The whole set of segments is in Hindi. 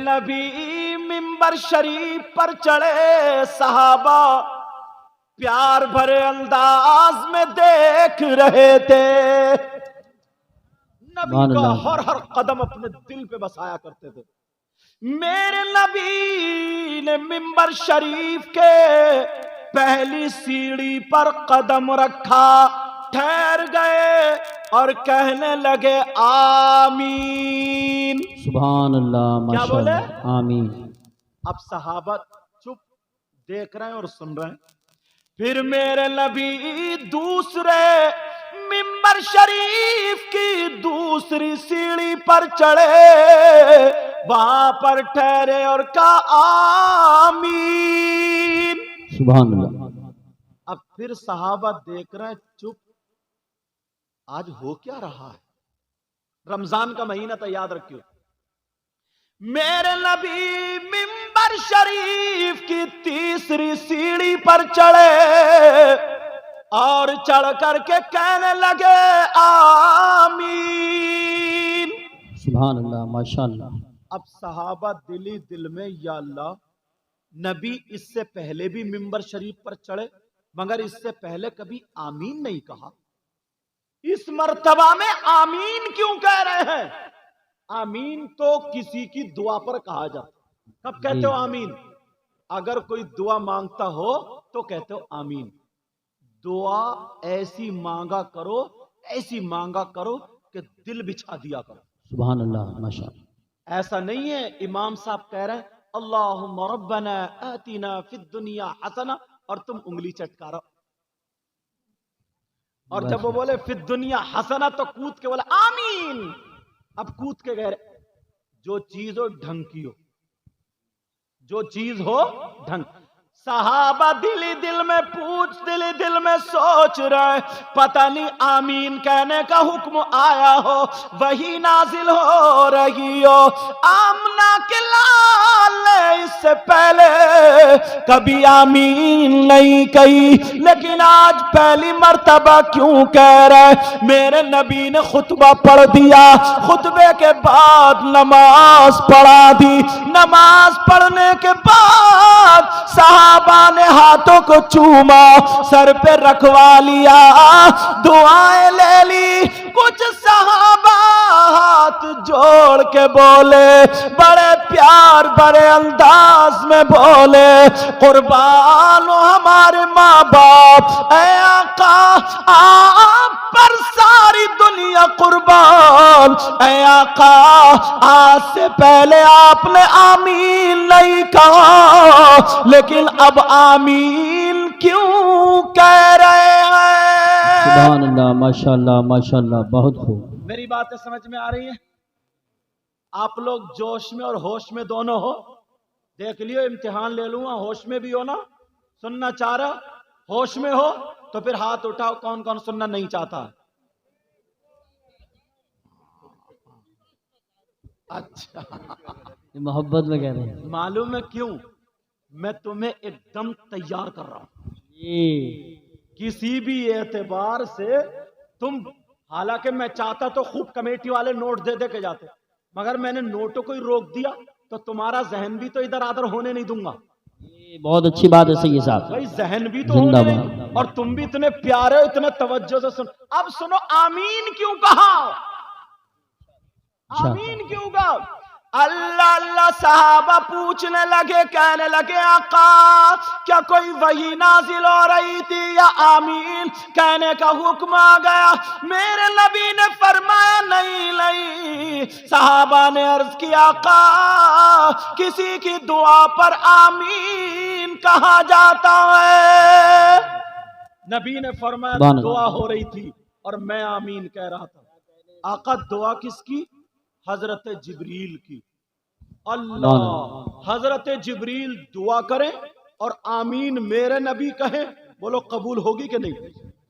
नबी मिंबर शरीफ पर चढ़े, सहाबा प्यार भरे अंदाज में देख रहे थे। नबी का हर कदम अपने दिल पे बसाया करते थे। मेरे नबी ने मिंबर शरीफ के पहली सीढ़ी पर कदम रखा, ठहर गए और कहने लगे आमीन। सुभान अल्लाह, क्या बोले? आमीन। अब सहाबा चुप देख रहे हैं और सुन रहे हैं। फिर मेरे नबी दूसरे मिंबर शरीफ की दूसरी सीढ़ी पर चढ़े, वहां पर ठहरे और कहा आमीन। सुभान अल्लाह। अब फिर सहाबा देख रहे हैं चुप, आज हो क्या रहा है? रमजान का महीना था, याद रखियो। मेरे नबी मिंबर शरीफ की तीसरी सीढ़ी पर चढ़े और चढ़ करके कहने लगे आमीन। सुभान अल्लाह, माशाअल्लाह। अब सहाबा दिली दिल में, या अल्लाह, नबी इससे पहले भी मिंबर शरीफ पर चढ़े मगर इससे पहले कभी आमीन नहीं कहा, इस मर्तबा में आमीन क्यों कह रहे हैं? आमीन तो किसी की दुआ पर कहा जाता। कब कहते हो आमीन? अगर कोई दुआ मांगता हो तो कहते हो आमीन। दुआ ऐसी मांगा करो, ऐसी मांगा करो कि दिल बिछा दिया करो। सुभान अल्लाह, माशाअल्लाह। ऐसा नहीं है इमाम साहब कह रहे हैं अल्लाहुम्मा रब्बना आतिना फिद दुनिया हसना और तुम उंगली चटका रहो, और जब वो बोले फिद दुनिया हसना तो कूद के बोले आमीन। अब कूद के गए, जो चीज हो ढंग की हो, जो चीज हो ढंग। सहाबा दिली दिल में दिली दिल में सोच रहे, पता नहीं आमीन कहने का हुक्म आया हो, वही नाजिल हो रही हो। आमना के लाल ने इससे पहले कभी आमीन नहीं कही, लेकिन आज पहली मर्तबा क्यों कह रहे? मेरे नबी ने खुतबा पढ़ दिया, खुतबे के बाद नमाज पढ़ा दी, नमाज पढ़ने के बाद सहाबा ने हाथों को चूमा, सर पे रखवा लिया, दुआएं ले ली। कुछ सहाबा हाथ जोड़ के बोले, बड़े प्यार भरे अंदाज में बोले, कुर्बान हो हमारे माँ बाप, ऐ आका आप पर सारी दुनिया कुर्बान, ऐ आका आज से पहले आपने आमीन नहीं कहा, लेकिन अब आमीन क्यों कह रहे हैं? सुभान अल्लाह, माशाअल्लाह, माशाअल्लाह, बहुत खूब। मेरी बातें समझ में आ रही हैं? आप लोग जोश में और होश में दोनों हो, देख लियो, इम्तिहान ले लूंगा, होश में भी हो ना, सुनना चाह रहा, होश में हो तो फिर हाथ उठाओ, कौन कौन सुनना नहीं चाहता? अच्छा, मोहब्बत में कह रहे हैं। मालूम है क्यों? मैं तुम्हें एकदम तैयार कर रहा हूं, किसी भी एतबार से तुम, हालांकि मैं चाहता तो खूब कमेटी वाले नोट दे दे के जाते, मगर मैंने नोटों को ही रोक दिया तो तुम्हारा जहन भी तो इधर आधर होने नहीं दूंगा। बहुत अच्छी बात है सही साहब, भाई जहन भी तो होने नहीं, और तुम भी इतने प्यारे हो, इतने तवज्जो से सुन। अब सुनो, आमीन क्यों कहा? आमीन क्यों कहा? अल्लाह अल्लाह सहाबा पूछने लगे, कहने लगे आका क्या कोई वही नाजिल हो रही थी या आमीन कहने का हुक्म आ गया? मेरे नबी ने फरमाया नहीं नहीं। सहाबा ने अर्ज किया आका किसी की दुआ पर आमीन कहा जाता है? नबी ने फरमाया दुआ हो रही थी और मैं आमीन कह रहा था। आका दुआ किसकी? हजरत जिब्रील की। अल्लाह, हजरत जिब्रील दुआ करें और आमीन मेरे नबी कहें, बोलो कबूल होगी कि नहीं?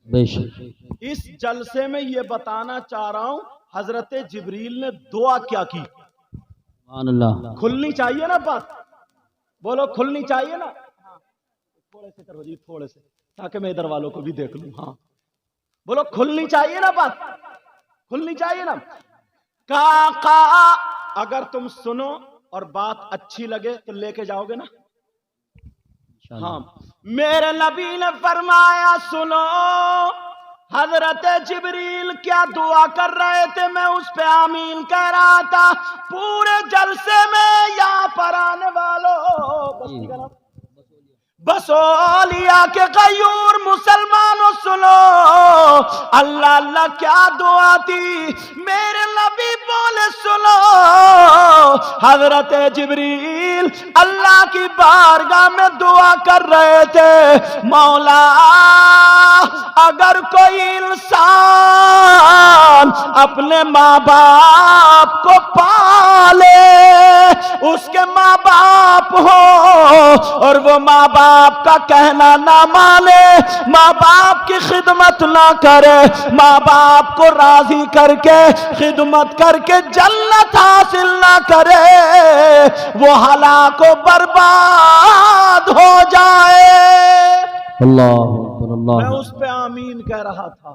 बेशक। इस जलसे में ये बताना चाह रहा हूं हजरत जिब्रील ने दुआ क्या की। अल्लाह, खुलनी चाहिए ना बात, बोलो खुलनी चाहिए ना। थोड़े से करो जी, थोड़े से, ताकि मैं इधर वालों को भी देख लूं। हाँ बोलो खुलनी चाहिए ना बात, खुलनी चाहिए ना। काका अगर तुम सुनो और बात अच्छी लगे तो लेके जाओगे ना। इंशाअल्लाह। हाँ, मेरे नबी ने फरमाया सुनो, हजरत जिब्रील क्या दुआ कर रहे थे, मैं उस पे आमीन कह रहा था। पूरे जलसे में यहाँ पर आने वालों, बस्ती का नाम बसोलिया के गयूर मुसलमानों सुनो, अल्लाह अल्लाह क्या दुआ थी। मेरे नबी बोले सुनो, हजरत जिब्रील अल्लाह की बारगाह में दुआ कर रहे थे, मौला अगर कोई इंसान अपने माँ बाप को पाले, उसके माँ बाप हो और वो माँ बाप का कहना ना माने, माँ बाप की खिदमत ना करे, माँ बाप को राजी करके खिदमत करके जन्नत हासिल ना करे, वो हलाक व बर्बाद हो जाए। अल्लाह अकबर, मैं अल्लाह। उस पे आमीन कह रहा था।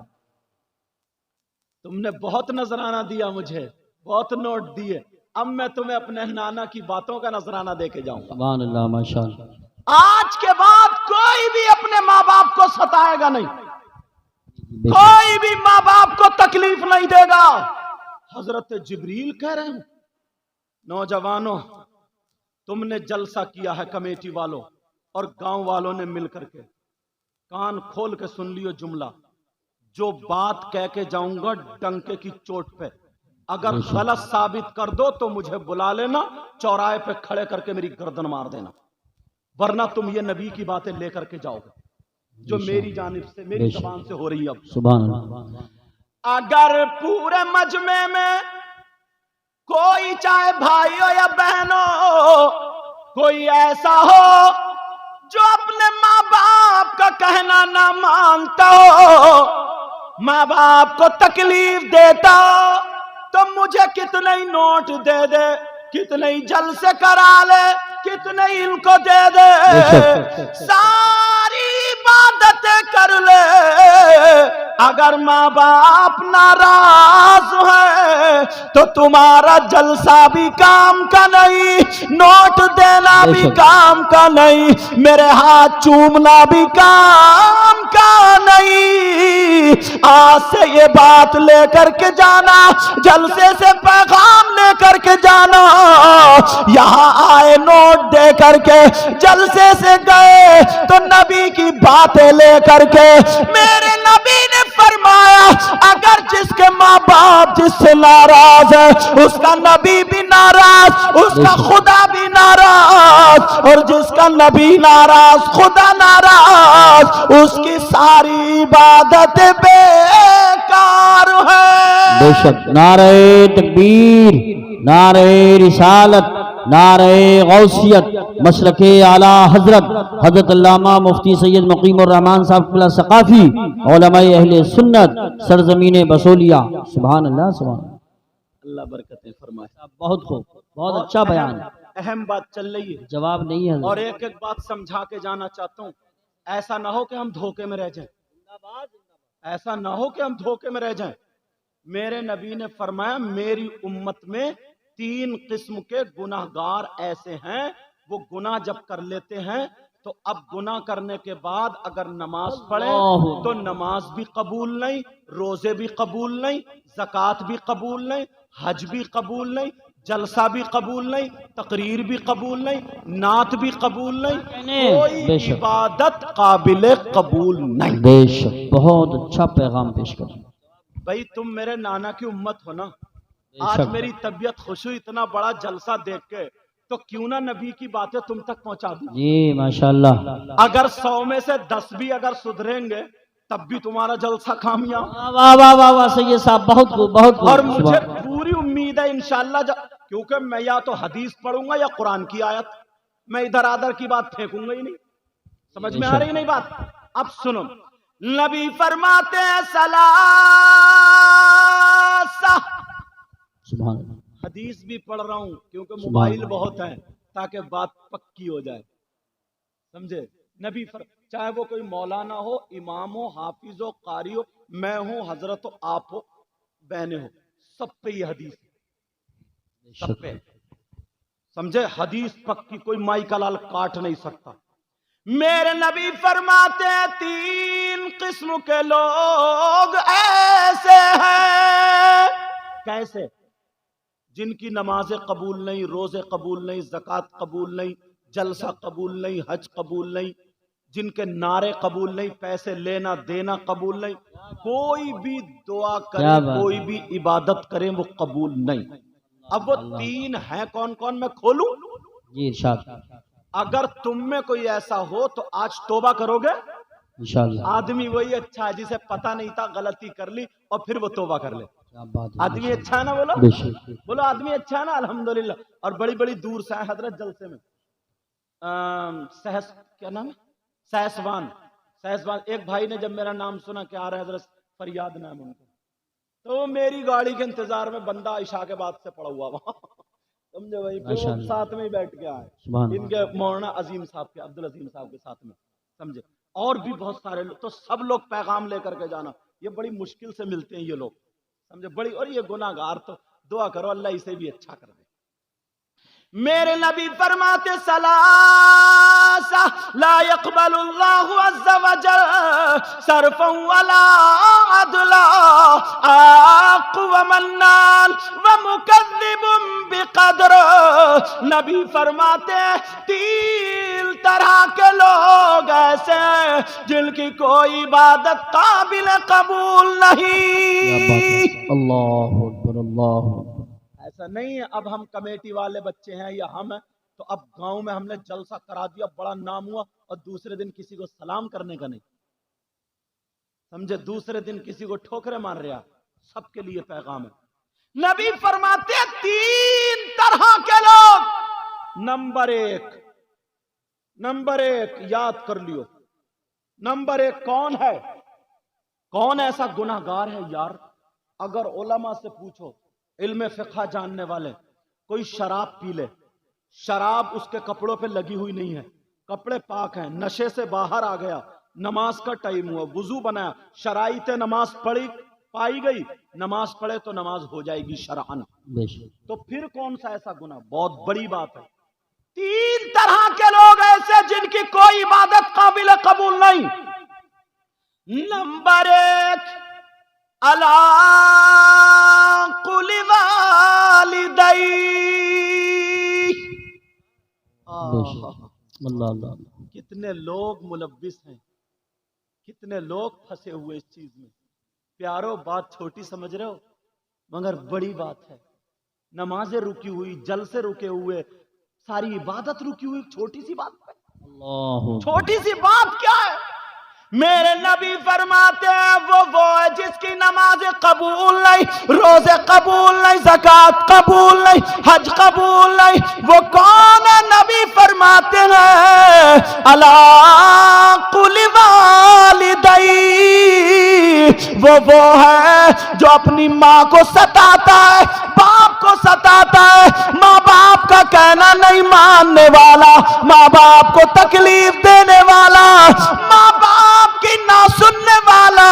तुमने बहुत नजराना दिया मुझे, बहुत नोट दिए, अब मैं तुम्हें अपने नाना की बातों का नजराना दे के जाऊंगा। सुभान अल्लाह, माशाअल्लाह। आज के बाद कोई भी अपने माँ बाप को सताएगा नहीं, बेशक। कोई भी माँ बाप को तकलीफ नहीं देगा। हजरत जिब्रील कह रहे हैं, नौजवानों तुमने जलसा किया है, कमेटी वालों और गांव वालों ने मिलकर के, कान खोल के सुन लियो जुमला, जो बात कह के जाऊंगा डंके की चोट पे, अगर गलत साबित कर दो तो मुझे बुला लेना, चौराहे पे खड़े करके मेरी गर्दन मार देना, वरना तुम ये नबी की बातें लेकर के जाओगे जो मेरी जानिब से, मेरी जबान से हो रही है अब। सुभान अल्लाह। अगर पूरे मजमे में कोई, चाहे भाई हो या बहनों, कोई ऐसा हो जो अपने माँ बाप का कहना ना मानता हो, माँ बाप को तकलीफ देता हो, तो मुझे कितने ही नोट दे दे, कितने ही जलसे करा ले, कितने ही इनको दे दे, सारी इबादतें कर ले, अगर माँ बाप नाराज है तो तुम्हारा जलसा भी काम का नहीं, नोट देना भी काम का नहीं, मेरे हाथ चूमना भी काम का नहीं। आज से ये बात लेकर के जाना, जलसे से पैगाम लेकर के जाना, यहाँ आए नोट दे करके, जलसे से गए तो नबी की बातें लेकर के, मेरे नबी ने फरमाया अगर जिसके माँ बाप जिससे नाराज है, उसका नबी भी नाराज, उसका खुदा भी नाराज, और जिसका नबी नाराज, खुदा नाराज, उसकी सारी इबादतें बेकार है। बेशक। नारे तकबीर, नारे रिसालत, नारे गौसियत, मसलके आला हजरत हजरत अल्लामा मुफ्ती सैयद मुकीमुर रहमान साहब क़िबला सकाफी, उलमाए अहले सुन्नत, सरजमीन बसोलिया। सुभान अल्लाह, सुभान अल्लाह बरकतें फरमाए। बहुत खूब, बहुत अच्छा बयान। अहम बात चल रही है, जवाब नहीं है और एक एक बात समझा के जाना चाहता हूँ। ऐसा ना हो कि हम धोखे में रह जाएं, ऐसा ना हो कि हम धोखे में रह जाएं। मेरे नबी ने फरमाया मेरी उम्मत में 3 किस्म के गुनाहगार ऐसे हैं, वो गुनाह जब कर लेते हैं तो अब गुनाह करने के बाद अगर नमाज पढ़े तो नमाज भी कबूल नहीं, रोजे भी कबूल नहीं, ज़कात भी कबूल नहीं, हज भी कबूल नहीं, जलसा भी कबूल नहीं, तकरीर भी कबूल नहीं, नात भी कबूल नहीं, कोई इबादत काबिल कबूल नहीं। बेशक, बहुत अच्छा पैगाम पेश कर। भाई तुम मेरे नाना की उम्मत हो ना, आज मेरी तबीयत खुश हुई इतना बड़ा जलसा देख के, तो क्यों ना नबी की बातें तुम तक पहुंचा दूं। जी माशाल्लाह। अगर 100 में से 10 भी अगर सुधरेंगे तब भी तुम्हारा जलसा कामयाब। वाह वाह वाह वाह, सैयद साहब बहुत खूब, बहुत खूब। और मुझे पूरी उम्मीद है इंशाअल्लाह, क्योंकि मैं या तो हदीस पढ़ूंगा या कुरान की आयत, मैं इधर आधर की बात फेंकूंगा ही नहीं। समझ में आ रही नहीं बात? अब सुनो, नबी फरमाते हैं सलासा, सुभान अल्लाह। हदीस भी पढ़ रहा हूं क्योंकि मोबाइल बहुत है, ताकि बात पक्की हो जाए, समझे? नबी चाहे वो कोई मौलाना हो, इमाम हो, हाफिज हो, कारी हो, मैं हूं, हजरत हो, आप हो, बहनें हो, सब पे ये हदीस, सब पे समझे, हदीस पक्की, कोई माई का लाल काट नहीं सकता। मेरे नबी फरमाते हैं 3 किस्म के लोग ऐसे हैं। कैसे? जिनकी नमाजें कबूल नहीं, रोजे कबूल नहीं, ज़कात कबूल नहीं, जलसा कबूल नहीं, हज कबूल नहीं, जिनके नारे कबूल नहीं, पैसे लेना देना कबूल नहीं, कोई भी दुआ करे, कोई भी इबादत करे, वो कबूल नहीं। अब वो 3 हैं कौन कौन, मैं खोलूं? जी इरशाद। अगर तुम में कोई ऐसा हो तो आज तौबा करोगे इंशाअल्लाह। आदमी वही अच्छा है जिसे पता नहीं था, गलती कर ली और फिर वो तौबा कर ले। क्या बात है, आदमी अच्छा है ना? बोलो बोलो, आदमी अच्छा है ना? अल्हम्दुलिल्लाह। और बड़ी बड़ी दूर से आए हजरत जलसे में, सहस क्या नाम है, सहसवान। एक भाई ने जब मेरा नाम सुना कि आ रहे हजरत, फरियाद नाम उनका, तो मेरी गाड़ी के इंतजार में बंदा इशा के बाद से पड़ा हुआ वहां समझे भाई, फिर वो साथ में ही बैठ के आए इनके मौलाना अजीम साहब के, अब्दुल अजीम साहब के साथ में, समझे। और भी बहुत सारे लोग, तो सब लोग पैगाम लेकर के जाना, ये बड़ी मुश्किल से मिलते हैं ये लोग, समझे, बड़ी। और ये गुनाहगार, तो दुआ करो अल्लाह इसे भी अच्छा कर दे। मेरे नबी फरमाते सलासा ला यक़बलुल्लाहु अज़्ज़ा व जल सरफन वला अदला आक़ व मन्नान व मुकज़्ज़िबुन बिक़द्र। नबी फरमाते 3 तरह के लोग ऐसे जिनकी कोई इबादत काबिल कबूल नहीं। अल्लाहु अकबर, अल्लाहु अकबर। ऐसा नहीं है अब हम कमेटी वाले बच्चे हैं या हम हैं तो अब गांव में हमने जलसा करा दिया, बड़ा नाम हुआ, और दूसरे दिन किसी को सलाम करने का नहीं, समझे, दूसरे दिन किसी को ठोकरे मार रहा। सबके लिए पैगाम है। नबी फरमाते 3 तरह के लोग। नंबर एक याद कर लियो, नंबर 1 कौन है? कौन ऐसा गुनाहगार है यार? अगर उलमा से पूछो, इल्म फिक़्ह जानने वाले, कोई शराब पी ले, शराब उसके कपड़ों पे लगी हुई नहीं है, कपड़े पाक हैं, नशे से बाहर आ गया, नमाज का टाइम हुआ, वुजू बनाया, शराइते नमाज पढ़ी पाई गई, नमाज पढ़े तो नमाज हो जाएगी शरअन। तो फिर कौन सा ऐसा गुनाह? बहुत बड़ी बात है। 3 तरह के लोग ऐसे जिनकी कोई इबादत काबिल कबूल नहीं। नंबर 1 अला कुलि वालिदै। कितने लोग मुलव्विस हैं, कितने लोग फंसे हुए इस चीज में। प्यारो, बात छोटी समझ रहे हो मगर बड़ी बात है। नमाजें रुकी हुई, जलसे रुके हुए, सारी इबादत रुकी हुई, छोटी सी बात है। छोटी सी बात क्या है? मेरे नबी फरमाते हैं वो है जिसकी नमाज कबूल नहीं, रोजे कबूल नहीं, ज़कात कबूल नहीं, हज कबूल नहीं। वो कौन है? नबी फरमाते हैं अला कुलि वालिदै। वो है जो अपनी माँ को सताता है, बाप को सताता है, माँ बाप का कहना नहीं मानने वाला, माँ बाप को तकलीफ देने वाला, माँ बाप की ना सुनने वाला।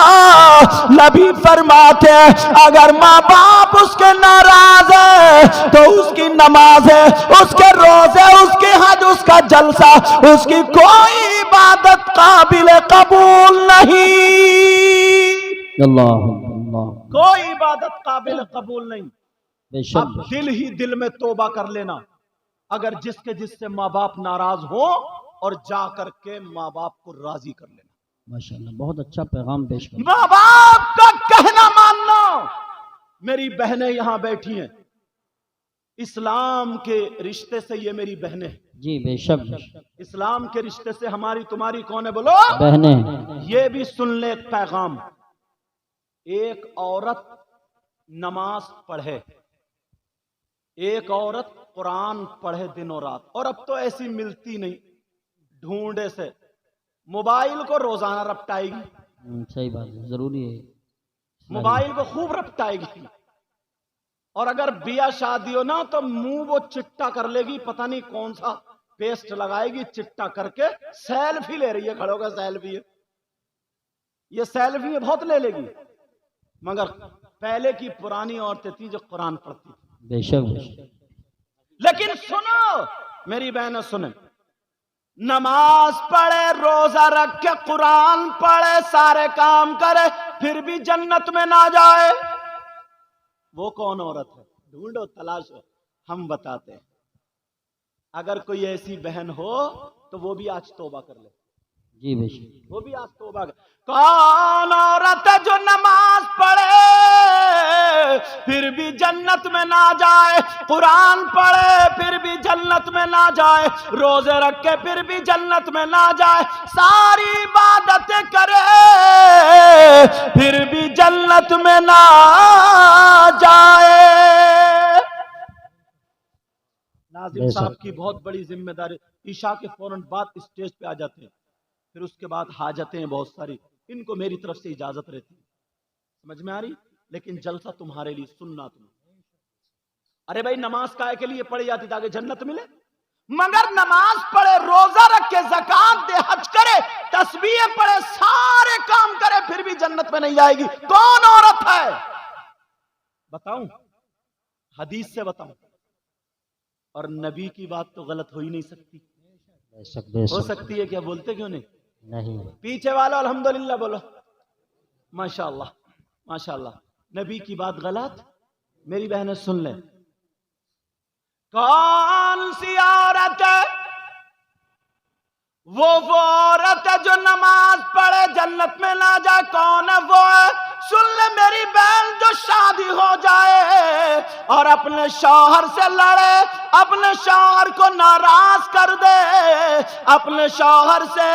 नबी फरमाते हैं अगर माँ बाप उसके नाराज है तो उसकी नमाज है, उसके रोजे, उसके हज, उसका जलसा, उसकी कोई इबादत काबिल कबूल नहीं। कोई इबादत काबिल कबूल नहीं। अब दिल ही दिल में तौबा कर लेना, अगर जिससे माँ बाप नाराज हो, और जा करके माँ बाप को राजी कर लेना। माशाअल्लाह, बहुत अच्छा पैगाम पेश कर। माँ बाप का कहना मानना। मेरी बहनें यहां बैठी हैं, इस्लाम के रिश्ते से ये मेरी बहनें हैं। जी बेशक। इस्लाम के रिश्ते से हमारी तुम्हारी कौन है? बोलो बहनें। ये भी सुन ले एक पैगाम। एक औरत नमाज पढ़े, एक औरत कुरान पढ़े दिन और रात, और अब तो ऐसी मिलती नहीं, ढूंढे से मोबाइल को रोजाना रपटाएगी। सही बात है, जरूरी है, मोबाइल को खूब रपटाएगी। और अगर बिया शादी हो ना तो मुंह वो चिट्टा कर लेगी, पता नहीं कौन सा पेस्ट लगाएगी, चिट्टा करके सेल्फी ले रही है, खड़ो का सेल्फी है, ये सेल्फी में बहुत ले लेगी। मगर पहले की पुरानी औरतें थी जो कुरान पढ़ती थी। बेशक। लेकिन सुनो मेरी बहनों, सुने, नमाज पढ़े, रोजा रखे, कुरान पढ़े, सारे काम करे, फिर भी जन्नत में ना जाए, वो कौन औरत है? ढूंढो, तलाशो, हम बताते हैं। अगर कोई ऐसी बहन हो तो वो भी आज तौबा कर ले। जी बेशक। वो भी आज तौबा कर। कौन औरत है जो नमाज पढ़े फिर भी जन्नत में ना जाए, कुरान पढ़े फिर भी जन्नत में ना जाए, रोजे रखे फिर भी जन्नत में ना जाए, सारी इबादतें करे फिर भी जन्नत में ना जाए। नाज़िम साहब की बहुत बड़ी जिम्मेदारी, ईशा के फौरन बाद स्टेज पे आ जाते हैं, फिर उसके बाद हाजतें हैं बहुत सारी, इनको मेरी तरफ से इजाजत रहती है, समझ में आ रही? लेकिन जलसा तुम्हारे लिए, सुनना तुम। अरे भाई नमाज काहे के लिए पढ़ी जाती ताकि जन्नत मिले, मगर नमाज पढ़े, रोजा रखे, ज़कात दे, हज करे, तस्बीह पढ़े, सारे काम करे, फिर भी जन्नत में नहीं जाएगी। कौन औरत है बताऊं? हदीस से बताऊं, और नबी की बात तो गलत हो ही नहीं सकती। हो सकती है क्या? बोलते क्यों नहीं? पीछे वालों अल्हम्दुलिल्लाह बोलो, माशाअल्लाह माशाअल्लाह। नबी की बात गलत? मेरी बहनें सुन ले, कौन सी औरत है वो औरत है जो नमाज पढ़े जन्नत में ना जाए? कौन है वो? है सुन ले मेरी बहन, जो शादी हो जाए और अपने शौहर से लड़े, अपने शौहर को नाराज कर दे, अपने शौहर से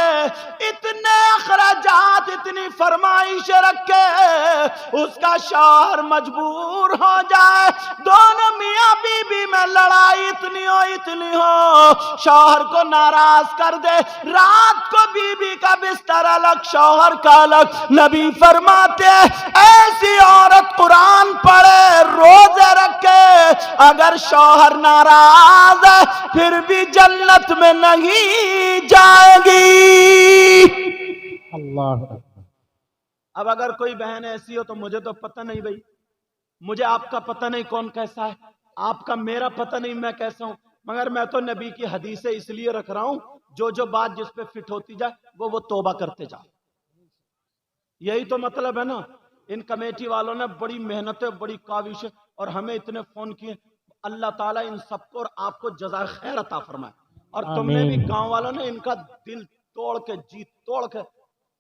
इतने अखराजात, इतनी फरमाइश रखे, उसका शौहर मजबूर हो जाए, दोनों मियां बीबी में लड़ाई इतनी हो, शौहर को नाराज कर दे, रात को बीबी का बिस्तर अलग, शौहर का अलग, नबी फरमाते ऐसी औरत कुरान पढ़े, रोजे रखे, अगर शौहर नाराज है फिर भी जन्नत में नहीं जाएगी। अल्लाह। अब अगर कोई बहन ऐसी हो तो मुझे तो पता नहीं भाई, मुझे आपका पता नहीं कौन कैसा है, आपका मेरा पता नहीं मैं कैसा हूं, मगर मैं तो नबी की हदीसें इसलिए रख रहा हूं, जो बात जिस पे फिट होती जाए वो तौबा करते जाओ। यही तो मतलब है ना। इन कमेटी वालों ने बड़ी मेहनतें, बड़ी काविश, और हमें इतने फोन किए, अल्लाह ताला इन सबको और आपको जज़ा खैर अता फरमाए। और तुमने भी, गांव वालों ने इनका दिल तोड़ के, जी तोड़ के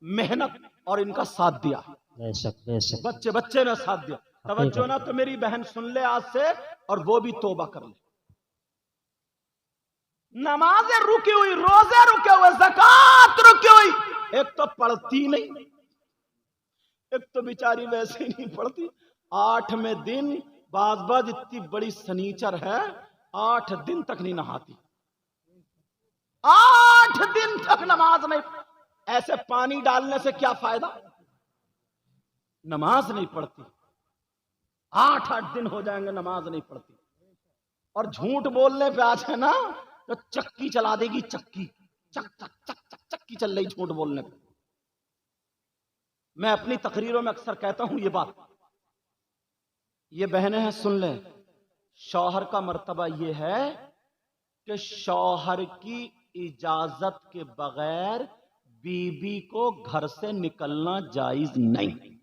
मेहनत और इनका साथ दिया। बच्चे बच्चे ने साथ दिया। तवज्जो ना, तो मेरी बहन सुन ले आज से, और वो भी तौबा कर ले। नमाजें रुकी हुई, रोजे रुके हुए, ज़कात रुकी हुई, एक तो पढ़ती नहीं, एक तो बेचारी वैसे ही नहीं पढ़ती। 8वें दिन बाज इतनी बड़ी सनीचर है, 8 दिन तक नहीं नहाती, 8 दिन तक नमाज नहीं। ऐसे पानी डालने से क्या फायदा? नमाज नहीं पढ़ती, 8 दिन हो जाएंगे नमाज नहीं पढ़ती, और झूठ बोलने पे आज है ना तो चक्की चला देगी, चक्की, चक चक चक चक चक्की चल रही झूठ बोलने पे। मैं अपनी तकरीरों में अक्सर कहता हूं ये बात, ये बहनें हैं सुन लें, शौहर का मर्तबा ये है कि शौहर की इजाजत के बगैर बीबी को घर से निकलना जायज नहीं।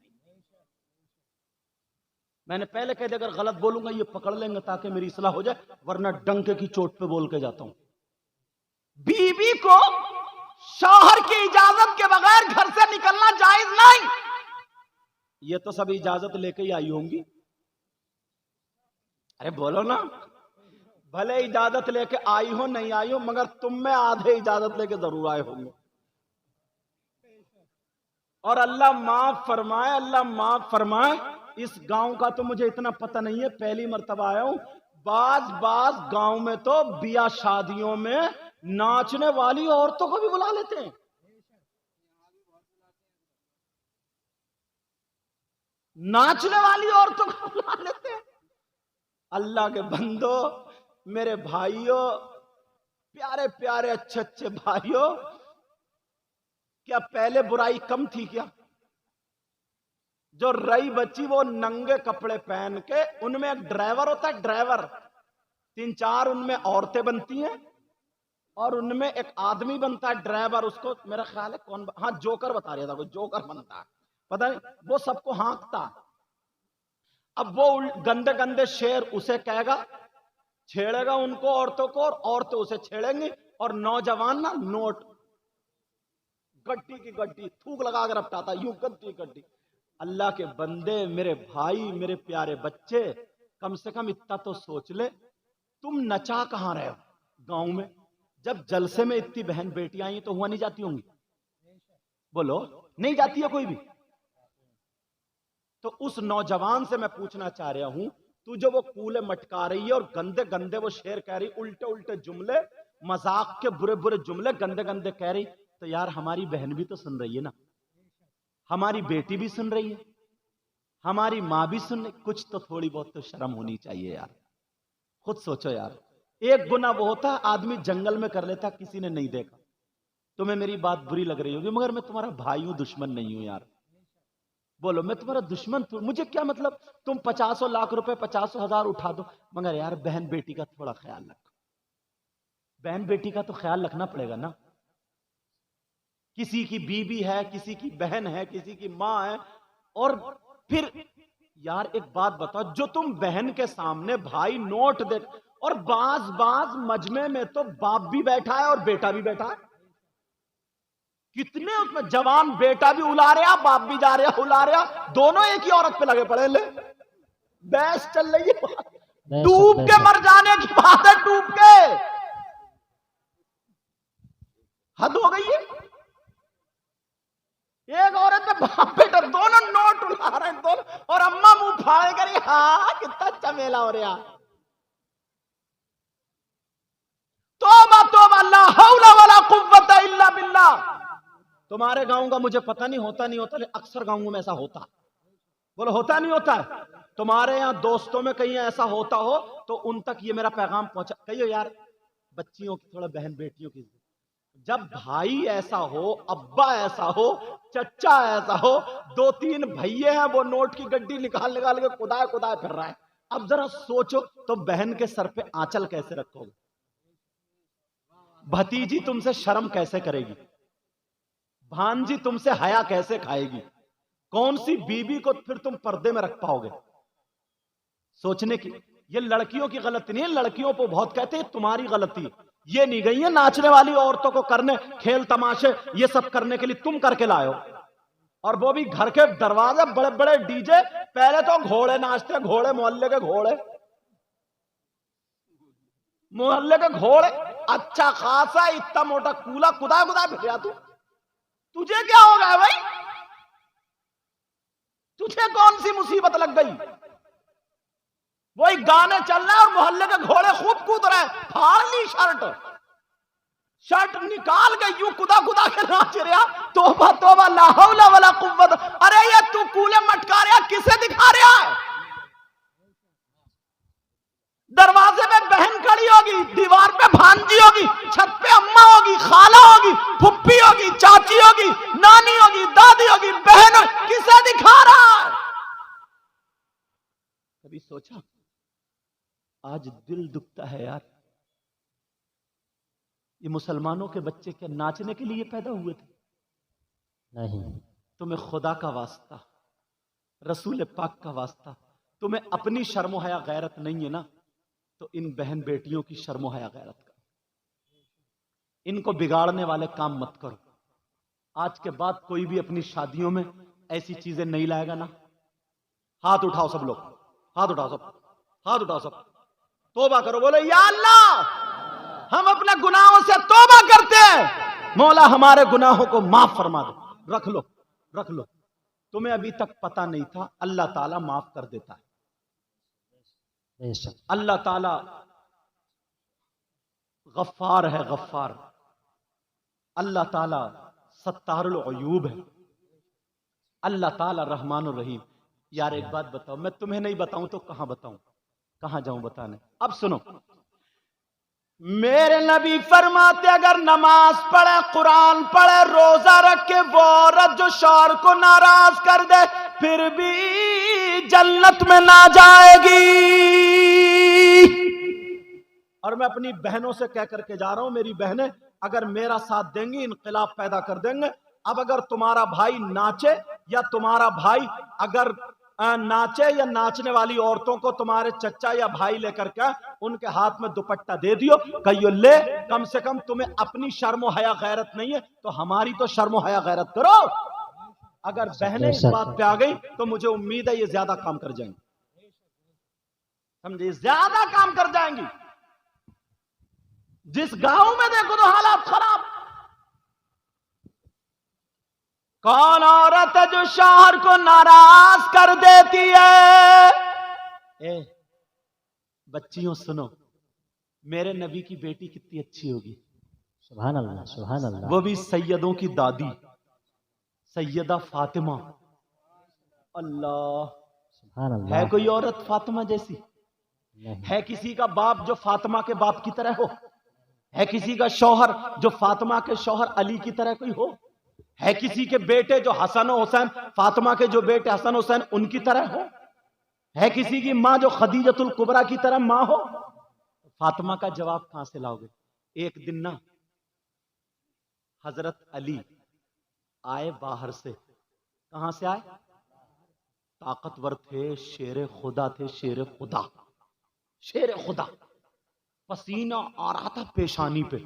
मैंने पहले कह दिया, अगर गलत बोलूंगा ये पकड़ लेंगे ताकि मेरी इस्लाह हो जाए, वरना डंके की चोट पे बोल के जाता हूं। बीबी को शौहर की इजाजत के बगैर घर से निकलना जायज नहीं। ये तो सब इजाजत लेके ही आई होंगी, अरे बोलो ना, भले इजाजत लेके आई हो नहीं आई हो, मगर तुम में आधे इजाजत लेके जरूर आए होंगे। और अल्लाह माफ फरमाए, अल्लाह माफ फरमाए। इस गांव का तो मुझे इतना पता नहीं है, पहली मर्तबा आया हूं। बाज गांव में तो बिया शादियों में नाचने वाली औरतों को भी बुला लेते हैं। नाचने वाली औरतों को बुला लेते हैं। अल्लाह के बंदो, मेरे भाइयों, प्यारे प्यारे अच्छे अच्छे भाइयों, क्या पहले बुराई कम थी क्या? जो रई बच्ची वो नंगे कपड़े पहन के, उनमें एक ड्राइवर होता है, ड्राइवर, तीन चार उनमें औरतें बनती हैं और उनमें एक आदमी बनता है ड्राइवर, उसको मेरा ख्याल है कौन, हाँ जोकर बता रहा था, कोई जोकर बनता है, पता नहीं, वो सबको हाँकता। अब वो गंदे गंदे शेर उसे कहेगा, छेड़ेगा उनको औरतों को, और औरतें उसे छेड़ेंगी, और नौजवान ना नोट गड्डी की गड्डी थूक लगा कर अपटाता, यूं गड्डी गड्डी। अल्लाह के बंदे, मेरे भाई, मेरे प्यारे बच्चे, कम से कम इतना तो सोच ले, तुम नचा कहां रहे हो गांव में? जब जलसे में इतनी बहन बेटियां आई तो हुआ नहीं जाती होंगी? बोलो, नहीं जाती है कोई भी? तो उस नौजवान से मैं पूछना चाह रहा हूं, तू जो वो कूले मटका रही है और गंदे गंदे वो शेर कह रही, उल्टे उल्टे जुमले, मजाक के बुरे बुरे जुमले गंदे गंदे कह रही, तो यार हमारी बहन भी तो सुन रही है ना, हमारी बेटी भी सुन रही है, हमारी मां भी सुन रही, कुछ तो थोड़ी बहुत तो शर्म होनी चाहिए यार। खुद सोचो यार, एक गुना वो होता है आदमी जंगल में कर लेता, किसी ने नहीं देखा। तुम्हें मेरी बात बुरी लग रही होगी, मगर मैं तुम्हारा भाई हूं, दुश्मन नहीं हूं यार। बोलो, मैं तुम्हारा दुश्मन तो मुझे क्या मतलब, तुम 50 लाख रुपए 50,000 उठा दो, मगर यार बहन बेटी का थोड़ा ख्याल रखो। बहन बेटी का तो ख्याल रखना पड़ेगा ना। किसी की बीवी है, किसी की बहन है, किसी की मां है, और फिर यार एक बात बताओ, जो तुम बहन के सामने भाई नोट दे, और बाज बाज मजमे में तो बाप भी बैठा है और बेटा भी बैठा है, कितने उसमें जवान, बेटा भी उला रहा, बाप भी जा रहा उला रहा, दोनों एक ही औरत पे लगे पड़े। ले बहस चल रही है, डूब के मर जाने की बात है, डूब के। हद हो गई है। एक औरत में बाप बेटा दोनों नोट उला रहे हैं दोनों, और अम्मा मुंह फाड़ कर, हाँ कितना चमेला हो रहा। तौबा तौबा, ला हौला वला कुव्वता इल्ला बिल्लाह। तुम्हारे गांव का मुझे पता नहीं, होता नहीं होता, लेकिन अक्सर गांवों में ऐसा होता। बोलो, होता नहीं होता? तुम्हारे यहां दोस्तों में कहीं ऐसा होता हो तो उन तक ये मेरा पैगाम पहुंचा, कहियो यार बच्चियों की, थोड़ा बहन बेटियों की, जब भाई ऐसा हो, अब्बा ऐसा हो, चचा ऐसा हो, 2-3 भैये हैं, वो नोट की गड्डी निकाल निकाल के खुदाए खुदाए फिर रहा है। अब जरा सोचो, तो बहन के सर पे आंचल कैसे रखोगे? भतीजी तुमसे शर्म कैसे करेगी? भांजी तुमसे हया कैसे खाएगी? कौन सी बीबी को फिर तुम पर्दे में रख पाओगे? सोचने की, ये लड़कियों की गलती नहीं है, लड़कियों को बहुत कहते हैं तुम्हारी गलती, ये नहीं गई है नाचने वाली औरतों को करने, खेल तमाशे ये सब करने के लिए तुम करके लाए हो, और वो भी घर के दरवाजे बड़े बड़े डीजे। पहले तो घोड़े नाचते, घोड़े, मोहल्ले के घोड़े, मोहल्ले के घोड़े, अच्छा खासा इतना मोटा कूला कुदा कुदा फिर तू, तुझे क्या हो गया भाई? तुझे कौन सी मुसीबत लग गई? वही गाने चल रहे और मोहल्ले के घोड़े खूब कूद रहे, फाड़ ली शर्ट निकाल के यूं कुदा कुदा के नाच रहा। तौबा तौबा, ला हौला वला कुव्वत। अरे ये तू कूले मटका रहा, किसे दिखा रहा है? दरवाजे पे बहन खड़ी होगी, दीवार पे भांजी होगी, छत पे अम्मा होगी, खाला होगी, फुप्पी होगी, चाची होगी, नानी होगी, दादी होगी, बहन होगी, किसे दिखा रहा है? कभी सोचा? आज दिल दुखता है यार, ये मुसलमानों के बच्चे क्या नाचने के लिए पैदा हुए थे? नहीं। तुम्हें खुदा का वास्ता, रसूल पाक का वास्ता, तुम्हें अपनी शर्म हया गैरत नहीं है ना, तो इन बहन बेटियों की शर्म हया गैरत का, इनको बिगाड़ने वाले काम मत करो। आज के बाद कोई भी अपनी शादियों में ऐसी चीजें नहीं लाएगा ना। हाथ उठाओ सब लोग, हाथ उठाओ सब, हाथ उठाओ सब, तौबा करो, बोलो या अल्लाह, हम अपने गुनाहों से तौबा करते हैं, मौला हमारे गुनाहों को माफ फरमा दो। रख लो, रख लो, तुम्हें अभी तक पता नहीं था, अल्लाह ताला माफ कर देता है। अल्लाह ताला गफ्फार है, गफ्फार। अल्लाह ताला सत्तारुल अयूब है, अल्लाह ताला रहमान और रहीम। यार एक बात बताओ, मैं तुम्हें नहीं बताऊं तो कहां बताऊं, कहां जाऊं बताने? अब सुनो, मेरे नबी फरमाते, अगर नमाज पढ़े, कुरान पढ़े, रोजा रखे, वो औरत जो शौहर को नाराज कर दे, फिर भी जन्नत में ना जाएगी। और मैं अपनी बहनों से कह करके जा रहा हूं, मेरी बहनें अगर मेरा साथ देंगी इनकलाब पैदा कर देंगे। अब अगर तुम्हारा भाई नाचे या तुम्हारा भाई अगर नाचे या नाचने वाली औरतों को तुम्हारे चचा या भाई लेकर के उनके हाथ में दुपट्टा दे दियो, कहियो ले, कम से कम तुम्हें अपनी शर्म हया गैरत नहीं है तो हमारी तो शर्म हया गैरत करो। अगर बहनें इस बात पे आ गई तो मुझे उम्मीद है ये ज्यादा काम कर जाएंगी, समझे, ज्यादा काम कर जाएंगी। जिस गांव में देखो तो हालात खराब। कौन औरत है जो शौहर को नाराज कर देती है? बच्चियों सुनो, मेरे नबी की बेटी कितनी अच्छी होगी, सुभान अल्लाह, सुभान अल्लाह। वो भी सैयदों की दादी सैयदा फातिमा। अल्लाह, सुभान अल्लाह। है कोई औरत फातिमा जैसी? है किसी का बाप जो फातिमा के बाप की तरह हो? है किसी का शौहर जो फातिमा के शौहर अली की तरह कोई हो? है किसी के बेटे जो हसन और हुसैन, फातिमा के जो बेटे हसन हुसैन उनकी तरह हो? है किसी की मां जो खदीजतुल कुबरा की तरह मां हो? फातिमा का जवाब कहां से लाओगे? एक दिन ना हजरत अली आए बाहर से। कहां से आए? ताकतवर थे, शेर खुदा थे, शेर खुदा, शेर खुदा। पसीना आ रहा था पेशानी पे।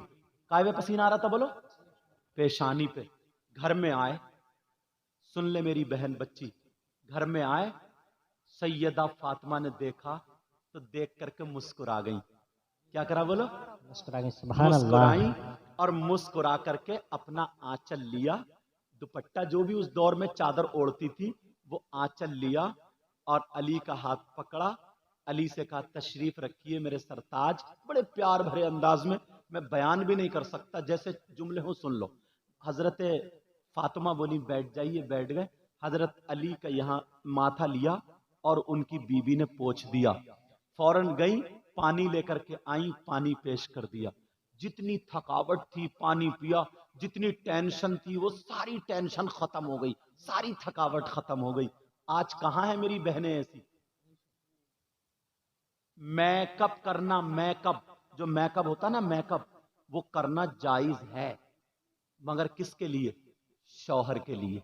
काय में पसीना आ रहा था बोलो? पेशानी पे। घर में आए, सुन ले मेरी बहन बच्ची, घर में आए, सैयदा फातिमा ने देखा तो देख करके मुस्कुरा गई। क्या करा बोलो? मुस्कुरा गई, सुभान अल्लाह। मुस्कुराई और मुस्कुरा करके अपना आंचल लिया, दुपट्टा जो भी उस दौर में चादर ओढ़ती थी वो आंचल लिया और अली का हाथ पकड़ा। अली से कहा तशरीफ रखिए मेरे सरताज। बड़े प्यार भरे अंदाज में, मैं बयान भी नहीं कर सकता, जैसे जुमले हो सुन लो। हजरत फातिमा बोली बैठ जाइए, बैठ गए। हजरत अली का यहाँ माथा लिया और उनकी बीबी ने पोंछ दिया। फौरन गई, पानी लेकर के आई, पानी पेश कर दिया। जितनी थकावट थी पानी पिया, जितनी टेंशन थी वो सारी टेंशन खत्म हो गई, सारी थकावट खत्म हो गई। आज कहां है मेरी बहनें ऐसी? मेकअप करना, मेकअप जो मेकअप होता ना, मेकअप वो करना जायज है, मगर किसके लिए? शौहर के लिए।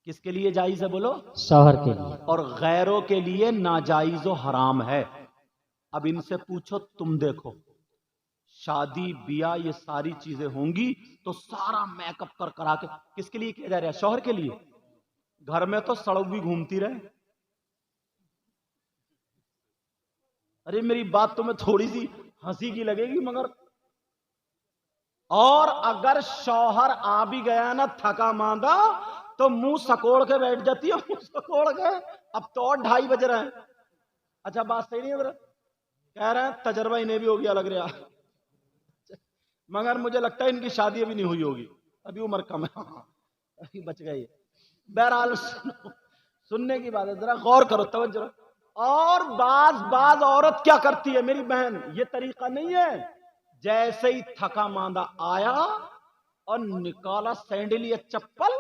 किसके लिए जायज है बोलो? शौहर के लिए। और गैरों के लिए नाजायज और हराम है। अब इनसे पूछो, तुम देखो शादी बिया ये सारी चीजें होंगी तो सारा मेकअप कर करा के किसके लिए किया जा रहा है? शौहर के लिए। घर में तो सड़क भी घूमती रहे। अरे मेरी बात तुम्हें थोड़ी सी हंसी की लगेगी मगर, और अगर शौहर आ भी गया ना थका मांदा तो मुंह सकोड़ के बैठ जाती है, मुंह सकोड़ के। अब तो और 2:30 बज रहे हैं। अच्छा बात सही नहीं है? कह रहे हैं तजर्बा इन्हें भी हो गया लग रहा, मगर मुझे लगता है इनकी शादी अभी नहीं हुई होगी, अभी उम्र कम है, अभी बच गई है। बहरहाल सुनने की बात है, जरा गौर करो, तवज्जो। और बाज औरत क्या करती है मेरी बहन, ये तरीका नहीं है। जैसे ही थका मांदा आया और निकाला सैंडल या चप्पल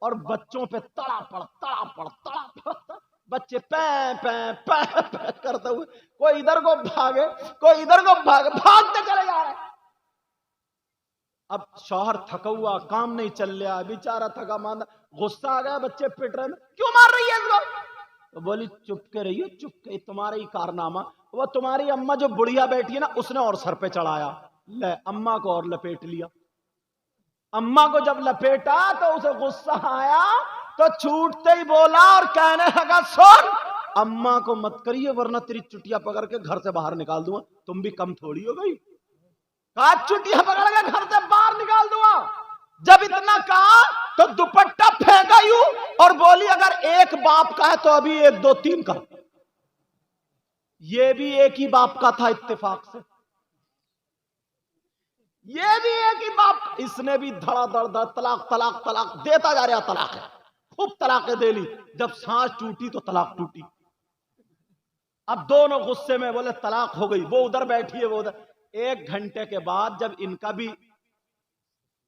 और बच्चों पे तड़ा पड़, बच्चे पै पै पै पै करते हुए कोई इधर को भागे, कोई इधर को भागे, भागते चले जा रहे। अब शौहर थका हुआ, काम नहीं चल रहा, बेचारा थका मांदा, गुस्सा आ गया, बच्चे पिट रहे, क्यों मार रही है इसको? तो बोली चुप के रहिए, चुप के, तुम्हारा ही कारनामा। वो तुम्हारी अम्मा जो बुढ़िया बैठी है ना उसने और सर पे चढ़ाया, ले अम्मा को और लपेट लिया। अम्मा को जब लपेटा तो उसे गुस्सा आया तो छूटते ही बोला और कहने लगा सुन, अम्मा को मत करिए वरना तेरी चुटिया पकड़ के घर से बाहर निकाल दूंगा। तुम भी कम थोड़ी हो गई, कहा चुटिया पकड़ के घर से बाहर निकाल दूंगा। जब इतना कहा तो दुपट्टा फेंका यूं और बोली अगर एक बाप का है तो अभी 1 2 3 का। ये भी एक ही बाप का था इत्तेफाक से, ये भी एक ही बाप। इसने भी धड़ाधड़ तलाक तलाक तलाक देता जा रहा, तलाक है, खूब तलाकें दे ली। जब सांस टूटी तो तलाक टूटी। अब दोनों गुस्से में बोले तलाक हो गई, वो उधर बैठी है, वो उधर। 1 घंटे के बाद जब इनका भी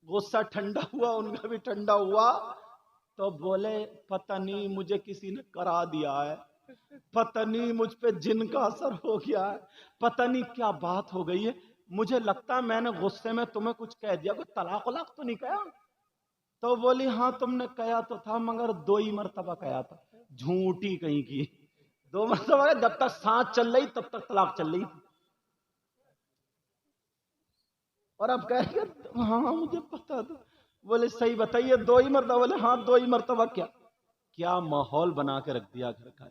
गुस्सा ठंडा हुआ, उनका भी ठंडा हुआ, तो बोले पता नहीं मुझे किसी ने करा दिया है, पता नहीं मुझ पे जिन का असर हो गया है, पता नहीं क्या बात हो गई है। मुझे लगता है मैंने गुस्से में तुम्हें कुछ कह दिया, कोई तलाक वलाक तो नहीं कहा? तो बोली हाँ तुमने कहा तो था मगर 2 ही मरतबा कहा था। झूठी कहीं की, 2 मरतबा, जब तक सांस चल रही तब तक तलाक चल रही। और अब कह रही हाँ मुझे पता था। बोले सही बताइए 2 ही मरतबा? बोले हाँ 2 ही मरतबा। क्या क्या माहौल बना के रख दिया घर का।